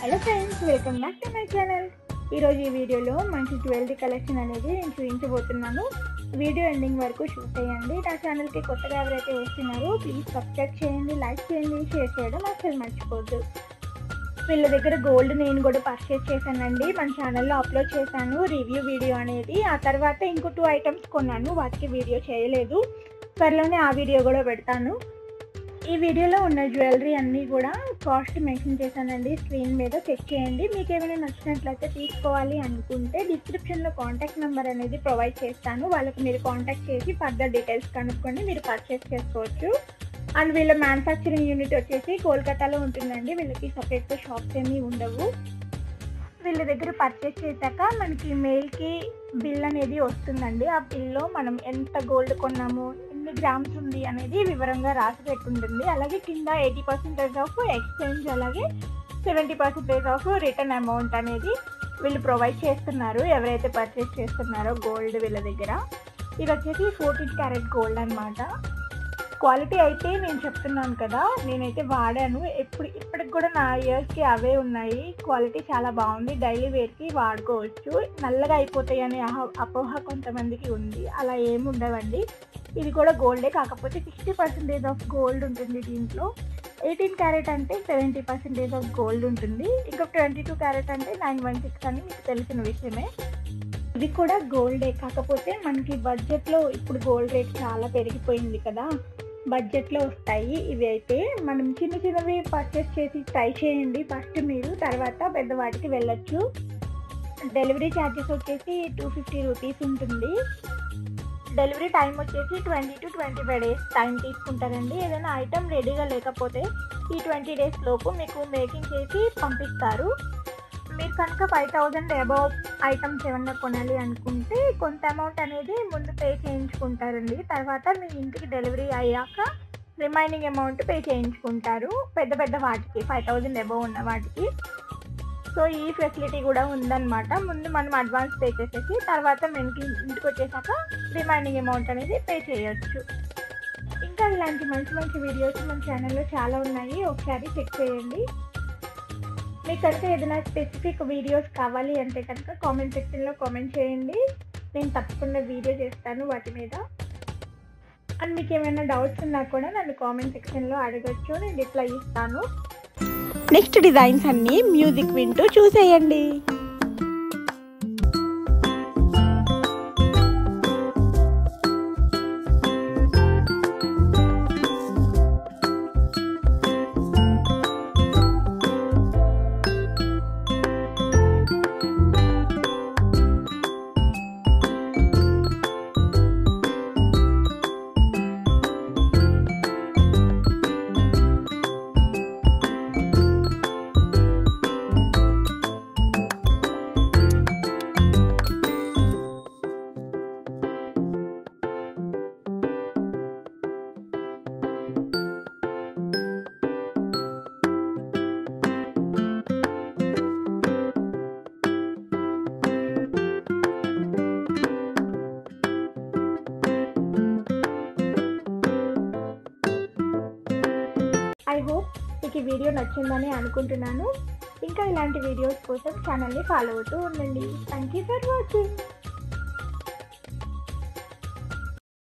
Hello friends, welcome back to my channel. ఈరోజు ఈ వీడియోలో మంచి జ్యువెలరీ కలెక్షన్ అనేది నేను చూపించబోతున్నాను. వీడియో ఎండింగ్ వరకు షూట్ చేయండి. నా ఛానల్కి కొత్తగా ఎవరైతే వస్తున్నారో ప్లీజ్ సబ్స్క్రైబ్ చేయండి, లైక్ చేయండి, షేర్ చేయడం అసలు మర్చిపోద్దు. వీళ్ళ దగ్గర గోల్డ్ నేను కూడా పర్చేస్ చేశానండి. మన ఛానల్లో అప్లోడ్ చేశాను రివ్యూ వీడియో అనేది. ఆ తర్వాత ఇంకో 2 ఐటమ్స్ కొన్నాను, వాటికి వీడియో చేయలేదు. త్వరలోనే ఆ వీడియో కూడా పెడతాను. ఈ వీడియోలో ఉన్న జ్యువెలరీ అన్నీ కూడా కాస్ట్ మెన్షన్ చేశానండి, స్క్రీన్ మీద చెక్ చేయండి. మీకు ఏమైనా నచ్చినట్లయితే తీసుకోవాలి అనుకుంటే డిస్క్రిప్షన్లో కాంటాక్ట్ నెంబర్ అనేది ప్రొవైడ్ చేస్తాను. వాళ్ళకి మీరు కాంటాక్ట్ చేసి ఫర్దర్ డీటెయిల్స్ కనుక్కొని మీరు పర్చేస్ చేసుకోవచ్చు. అండ్ వీళ్ళ మ్యానుఫ్యాక్చరింగ్ యూనిట్ వచ్చేసి కోల్కతాలో ఉంటుందండి. వీళ్ళకి సపరేట్గా షాప్స్ ఏమీ ఉండవు. వీళ్ళ దగ్గర పర్చేస్ చేశాక మనకి మెయిల్కి బిల్ అనేది వస్తుందండి. ఆ బిల్లో మనం ఎంత గోల్డ్ కొన్నాము, ఎన్ని గ్రామ్స్ ఉంది అనేది వివరంగా రాసి పెట్టుంటుంది. అలాగే కింద 80% ఆఫ్ ఎక్స్చేంజ్, అలాగే 70% ఆఫ్ రిటర్న్ అమౌంట్ అనేది వీళ్ళు ప్రొవైడ్ చేస్తున్నారు ఎవరైతే పర్చేస్ చేస్తున్నారో గోల్డ్ వీళ్ళ దగ్గర. ఇది వచ్చేసి 14 క్యారెట్ గోల్డ్ అనమాట. క్వాలిటీ అయితే నేను చెప్తున్నాను కదా, నేనైతే వాడాను. ఇప్పటికి కూడా నా ఇయర్స్కి అవే ఉన్నాయి. క్వాలిటీ చాలా బాగుంది, డైలీ వేర్కి వాడుకోవచ్చు. నల్లగా అయిపోతాయి అనే అపోహ కొంతమందికి ఉంది, అలా ఏమి ఉండవండి. ఇది కూడా గోల్డే, కాకపోతే 60% ఆఫ్ గోల్డ్ ఉంటుంది దీంట్లో. 18 క్యారెట్ అంటే 70% ఆఫ్ గోల్డ్ ఉంటుంది. ఇంకా 22 క్యారెట్ అంటే 916 అని మీకు తెలిసిన విషయమే. ఇది కూడా గోల్డే, కాకపోతే మనకి బడ్జెట్లో ఇప్పుడు గోల్డ్ రేట్ చాలా పెరిగిపోయింది కదా, బడ్జెట్లో వస్తాయి ఇవి. అయితే మనం చిన్నవి పర్చేస్ చేసి ట్రై చేయండి ఫస్ట్ మీరు, తర్వాత పెద్దవాటికి వెళ్ళొచ్చు. డెలివరీ ఛార్జెస్ వచ్చేసి 250 రూపీస్ ఉంటుంది. డెలివరీ టైం వచ్చేసి 20 to 25 డేస్ టైం తీసుకుంటారండి. ఏదైనా ఐటమ్ రెడీగా లేకపోతే ఈ 20 డేస్ లోపు మీకు మేకింగ్ చేసి పంపిస్తారు. మీరు కనుక 5000 అబౌవ్ ఐటమ్స్ ఏమన్నా కొనాలి అనుకుంటే కొంత అమౌంట్ అనేది ముందు పే చేయించుకుంటారండి. తర్వాత మీ ఇంటికి డెలివరీ అయ్యాక రిమైనింగ్ అమౌంట్ పే చేయించుకుంటారు పెద్ద వాటికి, 5000 అబౌవ్ ఉన్న వాటికి. సో ఈ ఫెసిలిటీ కూడా ఉందన్నమాట. ముందు మనం అడ్వాన్స్ పే చేసేసి తర్వాత మనకి ఇంటికి వచ్చేసాక రిమైనింగ్ అమౌంట్ అనేది పే చేయొచ్చు. ఇంకా ఇలాంటి మంచి వీడియోస్ మన ఛానల్లో చాలా ఉన్నాయి, ఒకసారి చెక్ చేయండి. మీకు కనుక ఏదైనా స్పెసిఫిక్ వీడియోస్ కావాలి అంటే కనుక కామెంట్ సెక్షన్లో కామెంట్ చేయండి, నేను తప్పకుండా వీడియో చేస్తాను వాటి మీద. అండ్ మీకు ఏమైనా డౌట్స్ ఉన్నా కూడా నన్ను కామెంట్ సెక్షన్లో అడగచ్చు, నేను రిప్లై ఇస్తాను. నెక్స్ట్ డిజైన్స్ అన్నీ మ్యూజిక్ వింటూ చూసేయండి. ఐ హోప్ మీకు ఈ వీడియో నచ్చిందని అనుకుంటున్నాను. ఇంకా ఇలాంటి వీడియోస్ కోసం ఛానల్ని ఫాలో అవుతూ ఉండండి. Thank you for watching.